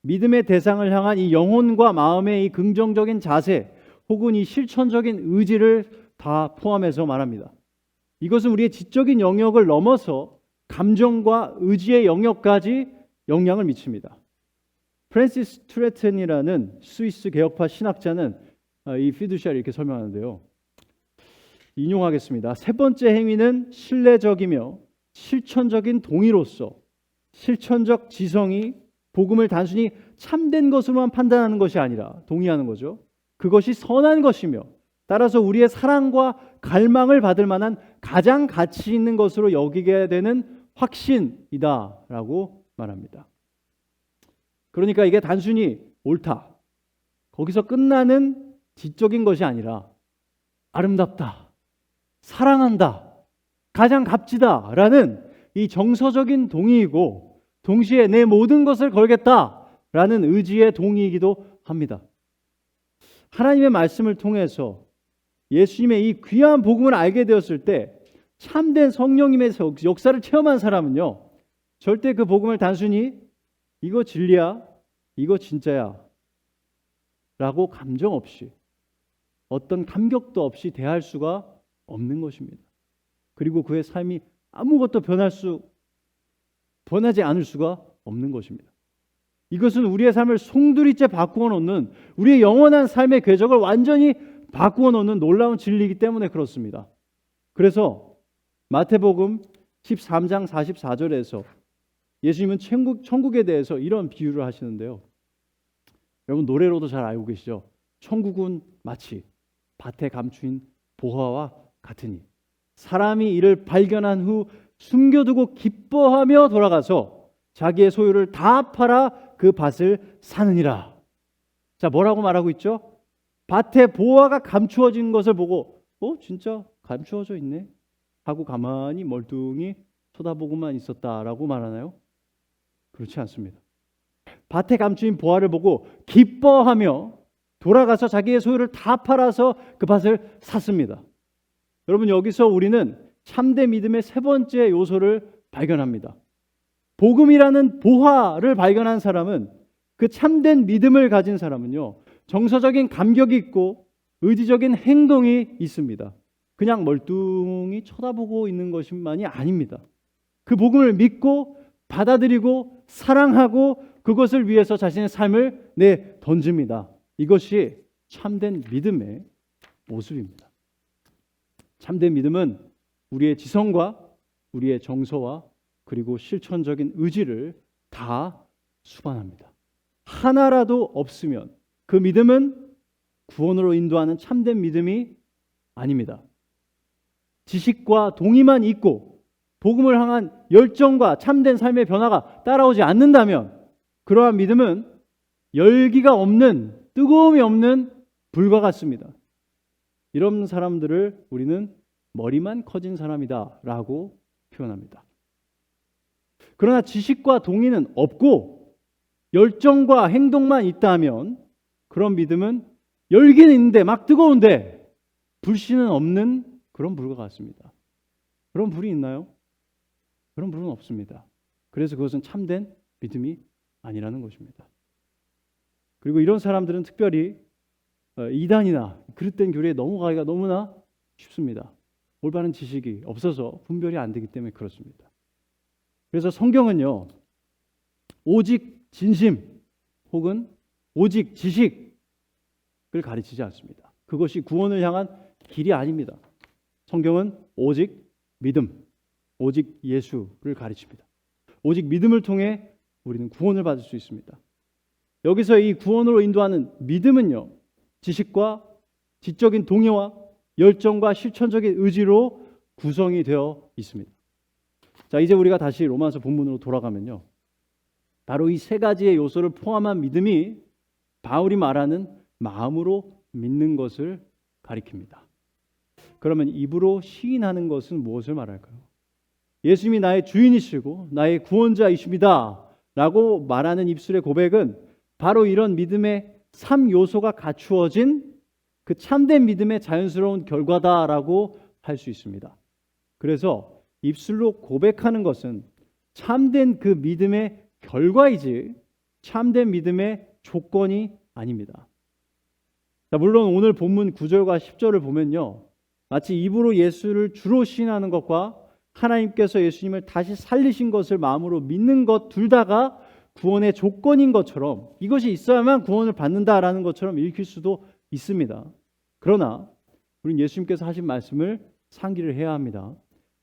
믿음의 대상을 향한 이 영혼과 마음의 이 긍정적인 자세 혹은 이 실천적인 의지를 다 포함해서 말합니다. 이것은 우리의 지적인 영역을 넘어서 감정과 의지의 영역까지 영향을 미칩니다. 프랜시스 트레튼이라는 스위스 개혁파 신학자는 이 피두시아를 이렇게 설명하는데요. 인용하겠습니다. 세 번째 행위는 신뢰적이며 실천적인 동의로서 실천적 지성이 복음을 단순히 참된 것으로만 판단하는 것이 아니라 동의하는 거죠. 그것이 선한 것이며 따라서 우리의 사랑과 갈망을 받을 만한 가장 가치 있는 것으로 여기게 되는 확신이다라고 말합니다. 그러니까 이게 단순히 옳다, 거기서 끝나는 지적인 것이 아니라 아름답다, 사랑한다, 가장 값지다라는 이 정서적인 동의이고 동시에 내 모든 것을 걸겠다라는 의지의 동의이기도 합니다. 하나님의 말씀을 통해서 예수님의 이 귀한 복음을 알게 되었을 때 참된 성령님의 역사를 체험한 사람은요, 절대 그 복음을 단순히 이거 진리야, 이거 진짜야 라고 감정 없이 어떤 감격도 없이 대할 수가 없는 것입니다. 그리고 그의 삶이 아무것도 변하지 않을 수가 없는 것입니다. 이것은 우리의 삶을 송두리째 바꾸어 놓는, 우리의 영원한 삶의 궤적을 완전히 바꾸어 놓는 놀라운 진리이기 때문에 그렇습니다. 그래서 마태복음 13장 44절에서 예수님은 천국에 대해서 이런 비유를 하시는데요. 여러분 노래로도 잘 알고 계시죠? 천국은 마치 밭에 감추인 보화와 같으니 사람이 이를 발견한 후 숨겨두고 기뻐하며 돌아가서 자기의 소유를 다 팔아 그 밭을 사느니라. 자, 뭐라고 말하고 있죠? 밭에 보화가 감추어진 것을 보고 진짜 감추어져 있네 하고 가만히 멀뚱히 쳐다보고만 있었다라고 말하나요? 그렇지 않습니다. 밭에 감추인 보화를 보고 기뻐하며 돌아가서 자기의 소유를 다 팔아서 그 밭을 샀습니다. 여러분 여기서 우리는 참된 믿음의 세 번째 요소를 발견합니다. 복음이라는 보화를 발견한 사람은, 그 참된 믿음을 가진 사람은요, 정서적인 감격이 있고 의지적인 행동이 있습니다. 그냥 멀뚱히 쳐다보고 있는 것만이 아닙니다. 그 복음을 믿고 받아들이고 사랑하고 그것을 위해서 자신의 삶을 던집니다. 이것이 참된 믿음의 모습입니다. 참된 믿음은 우리의 지성과 우리의 정서와 그리고 실천적인 의지를 다 수반합니다. 하나라도 없으면 그 믿음은 구원으로 인도하는 참된 믿음이 아닙니다. 지식과 동의만 있고 복음을 향한 열정과 참된 삶의 변화가 따라오지 않는다면 그러한 믿음은 열기가 없는, 뜨거움이 없는 불과 같습니다. 이런 사람들을 우리는 머리만 커진 사람이다 라고 표현합니다. 그러나 지식과 동의는 없고 열정과 행동만 있다면 그런 믿음은 열기는 있는데 막 뜨거운데 불씨는 없는 그런 불과 같습니다. 그런 불이 있나요? 그런 불은 없습니다. 그래서 그것은 참된 믿음이 아니라는 것입니다. 그리고 이런 사람들은 특별히 이단이나 그릇된 교리에 넘어가기가 너무나 쉽습니다. 올바른 지식이 없어서 분별이 안 되기 때문에 그렇습니다. 그래서 성경은요, 오직 진심 혹은 오직 지식을 가르치지 않습니다. 그것이 구원을 향한 길이 아닙니다. 성경은 오직 믿음, 오직 예수를 가르칩니다. 오직 믿음을 통해 우리는 구원을 받을 수 있습니다. 여기서 이 구원으로 인도하는 믿음은요, 지식과 지적인 동의와 열정과 실천적인 의지로 구성이 되어 있습니다. 자, 이제 우리가 다시 로마서 본문으로 돌아가면요, 바로 이 세 가지의 요소를 포함한 믿음이 바울이 말하는 마음으로 믿는 것을 가리킵니다. 그러면 입으로 시인하는 것은 무엇을 말할까요? 예수님이 나의 주인이시고 나의 구원자이십니다 라고 말하는 입술의 고백은 바로 이런 믿음의 3요소가 갖추어진 그 참된 믿음의 자연스러운 결과다라고 할 수 있습니다. 그래서 입술로 고백하는 것은 참된 그 믿음의 결과이지 참된 믿음의 조건이 아닙니다. 자, 물론 오늘 본문 9절과 10절을 보면요, 마치 입으로 예수를 주로 시인하는 것과 하나님께서 예수님을 다시 살리신 것을 마음으로 믿는 것 둘 다가 구원의 조건인 것처럼, 이것이 있어야만 구원을 받는다라는 것처럼 읽힐 수도 있습니다. 그러나 우리는 예수님께서 하신 말씀을 상기를 해야 합니다.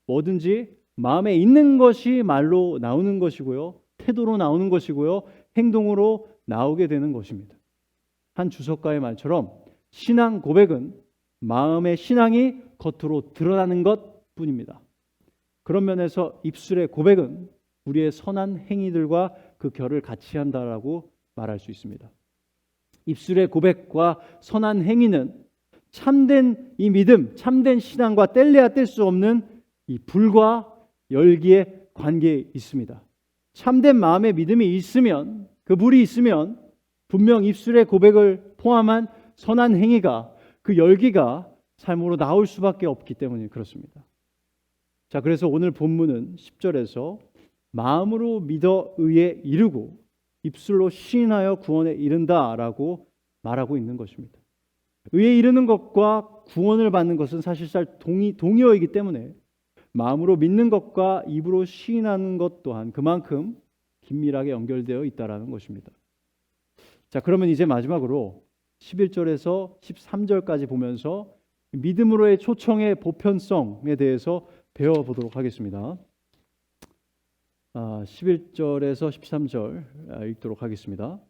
뭐든지 마음에 있는 것이 말로 나오는 것이고요, 태도로 나오는 것이고요, 행동으로 나오게 되는 것입니다. 한 주석가의 말처럼 신앙 고백은 마음의 신앙이 겉으로 드러나는 것뿐입니다. 그런 면에서 입술의 고백은 우리의 선한 행위들과 그 결을 같이 한다라고 말할 수 있습니다. 입술의 고백과 선한 행위는 참된 이 믿음, 참된 신앙과 뗄래야 뗄 수 없는 이 불과 열기의 관계에 있습니다. 참된 마음의 믿음이 있으면, 그 불이 있으면 분명 입술의 고백을 포함한 선한 행위가, 그 열기가 삶으로 나올 수밖에 없기 때문에 그렇습니다. 자, 그래서 오늘 본문은 10절에서 마음으로 믿어 의에 이르고 입술로 시인하여 구원에 이른다라고 말하고 있는 것입니다. 의에 이르는 것과 구원을 받는 것은 사실상 동의어이기 때문에 마음으로 믿는 것과 입으로 시인하는 것 또한 그만큼 긴밀하게 연결되어 있다라는 것입니다. 자, 그러면 이제 마지막으로 11절에서 13절까지 보면서 믿음으로의 초청의 보편성에 대해서 배워보도록 하겠습니다. 11절에서 13절 읽도록 하겠습니다.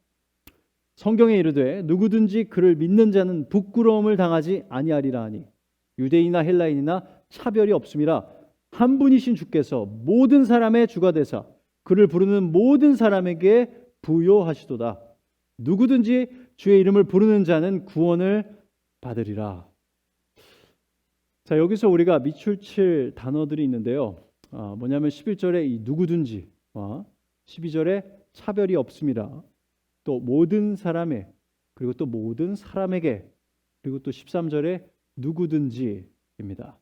성경에 이르되 누구든지 그를 믿는 자는 부끄러움을 당하지 아니하리라 하니 유대인이나 헬라인이나 차별이 없음이라 한 분이신 주께서 모든 사람의 주가 되사 그를 부르는 모든 사람에게 부요하시도다. 누구든지 주의 이름을 부르는 자는 구원을 받으리라. 자, 여기서 우리가 밑줄 단어들이 있는데요. 뭐냐면 11절에 이 누구든지와 12절에 차별이 없음이라, 또 모든 사람의, 그리고 또 모든 사람에게, 그리고 또 13절에 누구든지입니다.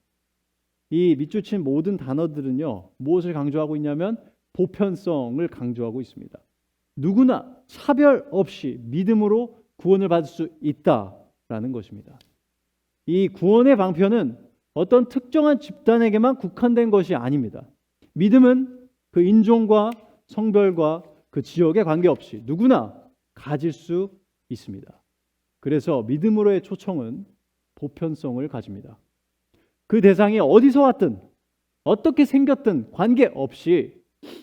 이 밑줄 친 모든 단어들은요, 무엇을 강조하고 있냐면 보편성을 강조하고 있습니다. 누구나 차별 없이 믿음으로 구원을 받을 수 있다라는 것입니다. 이 구원의 방편은 어떤 특정한 집단에게만 국한된 것이 아닙니다. 믿음은 그 인종과 성별과 그 지역에 관계없이 누구나 가질 수 있습니다. 그래서 믿음으로의 초청은 보편성을 가집니다. 그 대상이 어디서 왔든 어떻게 생겼든 관계없이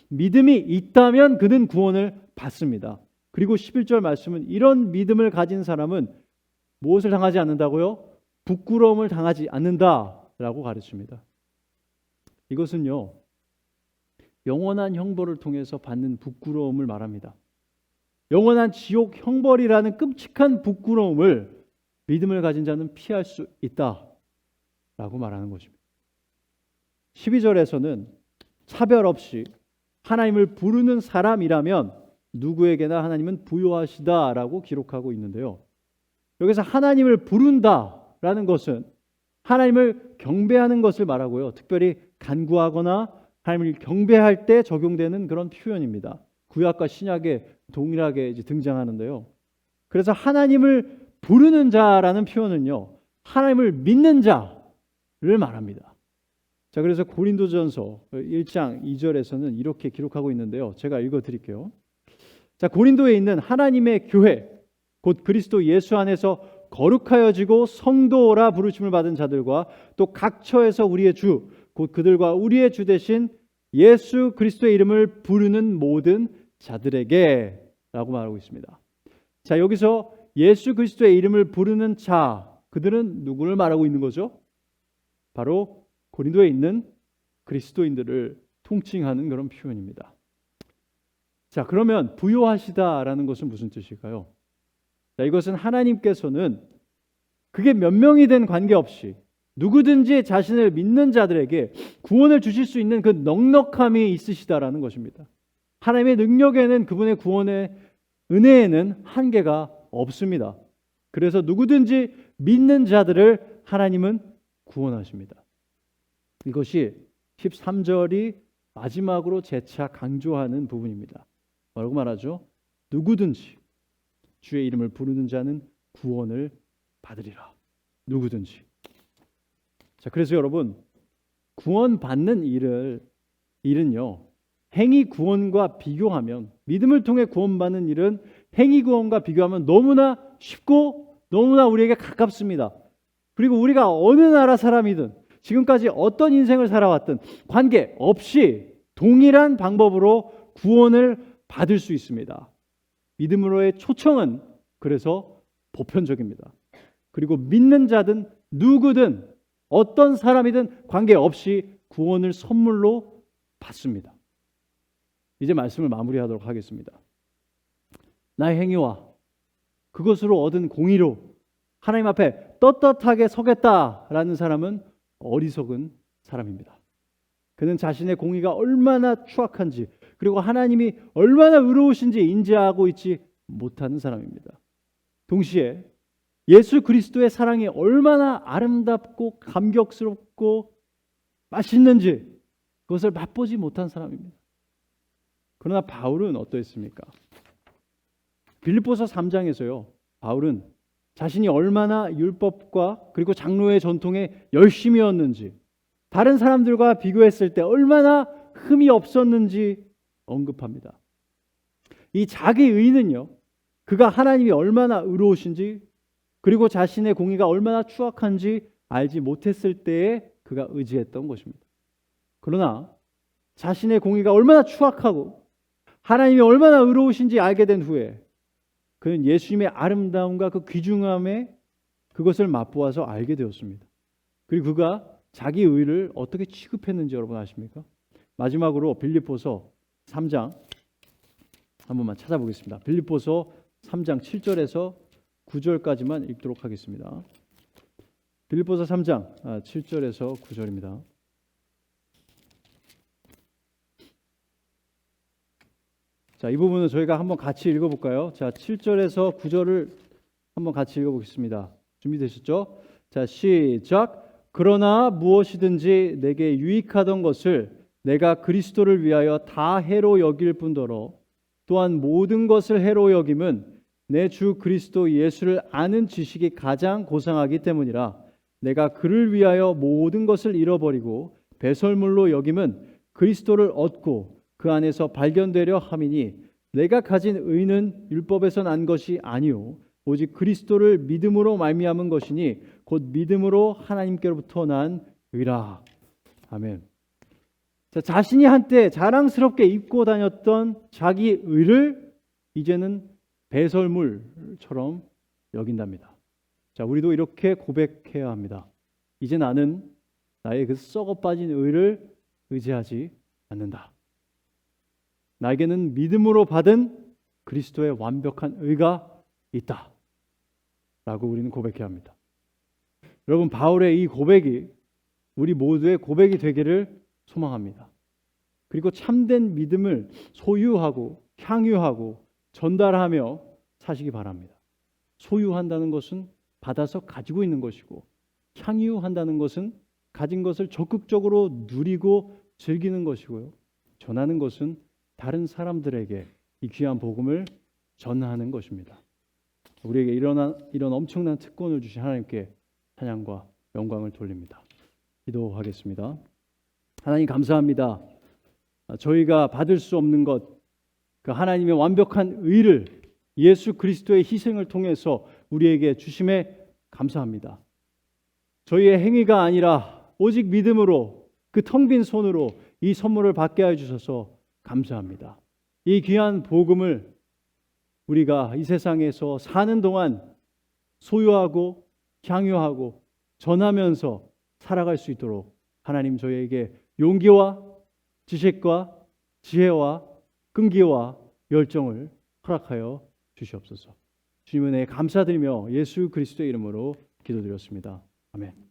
믿음이 있다면 그는 구원을 받습니다. 그리고 11절 말씀은 이런 믿음을 가진 사람은 무엇을 당하지 않는다고요? 부끄러움을 당하지 않는다라고 가르칩니다. 이것은요, 영원한 형벌을 통해서 받는 부끄러움을 말합니다. 영원한 지옥 형벌이라는 끔찍한 부끄러움을 믿음을 가진 자는 피할 수 있다라고 말하는 것입니다. 12절에서는 차별 없이 하나님을 부르는 사람이라면 누구에게나 하나님은 부요하시다라고 기록하고 있는데요. 여기서 하나님을 부른다라는 것은 하나님을 경배하는 것을 말하고요. 특별히 간구하거나 하나님을 경배할 때 적용되는 그런 표현입니다. 구약과 신약에 동일하게 등장하는데요. 그래서 하나님을 부르는 자라는 표현은요, 하나님을 믿는 자를 말합니다. 자, 그래서 고린도전서 1장 2절에서는 이렇게 기록하고 있는데요. 제가 읽어드릴게요. 자, 고린도에 있는 하나님의 교회, 곧 그리스도 예수 안에서 거룩하여지고 성도라 부르심을 받은 자들과 또 각 처에서 우리의 주, 곧 그들과 우리의 주 되신 예수 그리스도의 이름을 부르는 모든 자들에게 라고 말하고 있습니다. 자, 여기서 예수 그리스도의 이름을 부르는 자, 그들은 누구를 말하고 있는 거죠? 바로 고린도에 있는 그리스도인들을 통칭하는 그런 표현입니다. 자, 그러면 부요하시다라는 것은 무슨 뜻일까요? 자, 이것은 하나님께서는 그게 몇 명이 된 관계없이 누구든지 자신을 믿는 자들에게 구원을 주실 수 있는 그 넉넉함이 있으시다라는 것입니다. 하나님의 능력에는, 그분의 구원의 은혜에는 한계가 없습니다. 그래서 누구든지 믿는 자들을 하나님은 구원하십니다. 이것이 13절이 마지막으로 재차 강조하는 부분입니다. 뭐라고 말하죠? 누구든지 주의 이름을 부르는 자는 구원을 받으리라. 누구든지. 자, 그래서 여러분, 구원받는 일은요, 행위 구원과 비교하면, 믿음을 통해 구원받는 일은 행위 구원과 비교하면 너무나 쉽고 너무나 우리에게 가깝습니다. 그리고 우리가 어느 나라 사람이든 지금까지 어떤 인생을 살아왔든 관계없이 동일한 방법으로 구원을 받을 수 있습니다. 믿음으로의 초청은 그래서 보편적입니다. 그리고 믿는 자든 누구든 어떤 사람이든 관계없이 구원을 선물로 받습니다. 이제 말씀을 마무리하도록 하겠습니다. 나의 행위와 그것으로 얻은 공의로 하나님 앞에 떳떳하게 서겠다라는 사람은 어리석은 사람입니다. 그는 자신의 공의가 얼마나 추악한지, 그리고 하나님이 얼마나 의로우신지 인지하고 있지 못하는 사람입니다. 동시에 예수 그리스도의 사랑이 얼마나 아름답고 감격스럽고 맛있는지 그것을 맛보지 못한 사람입니다. 그러나 바울은 어떠했습니까? 빌립보서 3장에서요, 바울은 자신이 얼마나 율법과 그리고 장로의 전통에 열심이었는지, 다른 사람들과 비교했을 때 얼마나 흠이 없었는지 언급합니다. 이 자기 의는요, 그가 하나님이 얼마나 의로우신지, 그리고 자신의 공의가 얼마나 추악한지 알지 못했을 때에 그가 의지했던 것입니다. 그러나 자신의 공의가 얼마나 추악하고 하나님이 얼마나 의로우신지 알게 된 후에 그는 예수님의 아름다움과 그 귀중함에 그것을 맛보아서 알게 되었습니다. 그리고 그가 자기 의를 어떻게 취급했는지 여러분 아십니까? 마지막으로 빌립보서 3장 한 번만 찾아보겠습니다. 빌립보서 3장 7절에서 9절까지만 읽도록 하겠습니다. 빌립보서 3장 7절에서 9절입니다. 자, 이 부분은 저희가 한번 같이 읽어볼까요? 자, 7절에서 9절을 한번 같이 읽어보겠습니다. 준비되셨죠? 자, 시작. 그러나 무엇이든지 내게 유익하던 것을 내가 그리스도를 위하여 다 해로 여길 뿐더러 또한 모든 것을 해로 여김은 내 주 그리스도 예수를 아는 지식이 가장 고상하기 때문이라. 내가 그를 위하여 모든 것을 잃어버리고 배설물로 여김은 그리스도를 얻고 그 안에서 발견되려 함이니 내가 가진 의는 율법에서 난 것이 아니요 오직 그리스도를 믿음으로 말미암은 것이니 곧 믿음으로 하나님께로부터 난 의라. 아멘. 자, 자신이 한때 자랑스럽게 입고 다녔던 자기 의를 이제는 배설물처럼 여긴답니다. 자, 우리도 이렇게 고백해야 합니다. 이제 나는 나의 그 썩어 빠진 의를 의지하지 않는다. 나에게는 믿음으로 받은 그리스도의 완벽한 의가 있다. 라고 우리는 고백해야 합니다. 여러분, 바울의 이 고백이 우리 모두의 고백이 되기를 소망합니다. 그리고 참된 믿음을 소유하고 향유하고 전달하며 사시기 바랍니다. 소유한다는 것은 받아서 가지고 있는 것이고 향유한다는 것은 가진 것을 적극적으로 누리고 즐기는 것이고요. 전하는 것은 다른 사람들에게 이 귀한 복음을 전하는 것입니다. 우리에게 이런 엄청난 특권을 주신 하나님께 찬양과 영광을 돌립니다. 기도하겠습니다. 하나님 감사합니다. 저희가 받을 수 없는 것, 그 하나님의 완벽한 의를 예수 그리스도의 희생을 통해서 우리에게 주심에 감사합니다. 저희의 행위가 아니라 오직 믿음으로 그 텅 빈 손으로 이 선물을 받게 해주셔서 감사합니다. 이 귀한 복음을 우리가 이 세상에서 사는 동안 소유하고 향유하고 전하면서 살아갈 수 있도록 하나님 저희에게 용기와 지식과 지혜와 끈기와 열정을 허락하여 주시옵소서. 주님의 은혜에 감사드리며 예수 그리스도의 이름으로 기도드렸습니다. 아멘.